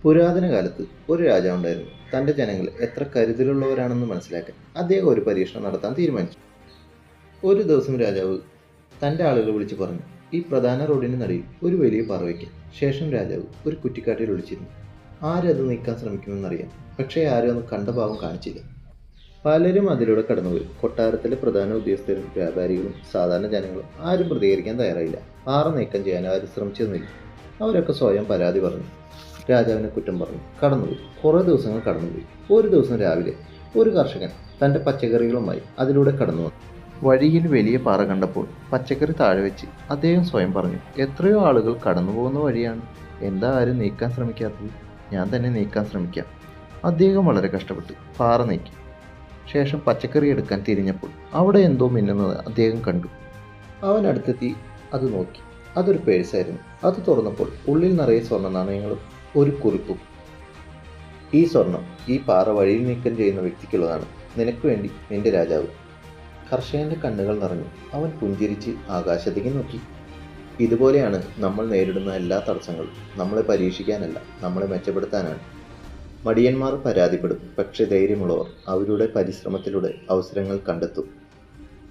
പുരാതന കാലത്ത് ഒരു രാജാവുണ്ടായിരുന്നു. തൻ്റെ ജനങ്ങൾ എത്ര കരുതലുള്ളവരാണെന്ന് മനസ്സിലാക്കാൻ അദ്ദേഹം ഒരു പരീക്ഷണം നടത്താൻ തീരുമാനിച്ചു. ഒരു ദിവസം രാജാവ് തൻ്റെ ആളുകളെ വിളിച്ചു പറഞ്ഞു, ഈ പ്രധാന റോഡിന് നടുവിൽ ഒരു വലിയ പാറ വയ്ക്കാൻ. ശേഷം രാജാവ് ഒരു കുറ്റിക്കാട്ടിൽ ഒളിച്ചിരുന്നു. ആരും അത് നീക്കാൻ ശ്രമിക്കുമെന്നറിയാം, പക്ഷേ ആരും അത് കണ്ട ഭാവം കാണിച്ചില്ല. പലരും അതിലൂടെ കടന്നുപോയി. കൊട്ടാരത്തിലെ പ്രധാന ഉദ്യോഗസ്ഥരും വ്യാപാരികളും സാധാരണ ജനങ്ങളും ആരും പ്രതികരിക്കാൻ തയ്യാറായില്ല. പാറ നീക്കം ചെയ്യാൻ ആരും ശ്രമിച്ചെന്നില്ല. അവരൊക്കെ സ്വയം പരാതി പറഞ്ഞു, രാജാവിനെ കുറ്റം പറഞ്ഞു കടന്നുപോയി. കുറേ ദിവസങ്ങൾ കടന്നുപോയി. ഒരു ദിവസം രാവിലെ ഒരു കർഷകൻ തൻ്റെ പച്ചക്കറികളുമായി അതിലൂടെ കടന്നു വന്നു. വഴിയിൽ വലിയ പാറ കണ്ടപ്പോൾ പച്ചക്കറി താഴെ വെച്ച് അദ്ദേഹം സ്വയം പറഞ്ഞു, എത്രയോ ആളുകൾ കടന്നു പോകുന്ന വഴിയാണ്, എന്താ ആരും നീക്കാൻ ശ്രമിക്കാത്തത്? ഞാൻ തന്നെ നീക്കാൻ ശ്രമിക്കാം. അദ്ദേഹം വളരെ കഷ്ടപ്പെട്ട് പാറ നീക്കി. ശേഷം പച്ചക്കറി എടുക്കാൻ തിരിഞ്ഞപ്പോൾ അവിടെ എന്തോ മിന്നുന്നത് അദ്ദേഹം കണ്ടു. അവൻ അടുത്തെത്തി അത് നോക്കി. അതൊരു പേഴ്സായിരുന്നു. അത് തുറന്നപ്പോൾ ഉള്ളിൽ നിറയെ സ്വർണ്ണ നാണയങ്ങളും ഒരു കുറിപ്പും. ഈ സ്വർണം ഈ പാറ വഴിയിൽ നീക്കം ചെയ്യുന്ന വ്യക്തിക്കുള്ളതാണ്. നിനക്ക് വേണ്ടി നിന്റെ രാജാവ്. കർഷകന്റെ കണ്ണുകൾ നിറഞ്ഞു. അവൻ പുഞ്ചിരിച്ച് ആകാശത്തേക്ക് നോക്കി. ഇതുപോലെയാണ് നമ്മൾ നേരിടുന്ന എല്ലാ തടസ്സങ്ങളും. നമ്മളെ പരീക്ഷിക്കാനല്ല, നമ്മളെ മെച്ചപ്പെടുത്താനാണ്. മടിയന്മാർ പരാതിപ്പെടും, പക്ഷേ ധൈര്യമുള്ളവർ അവരുടെ പരിശ്രമത്തിലൂടെ അവസരങ്ങൾ കണ്ടെത്തും.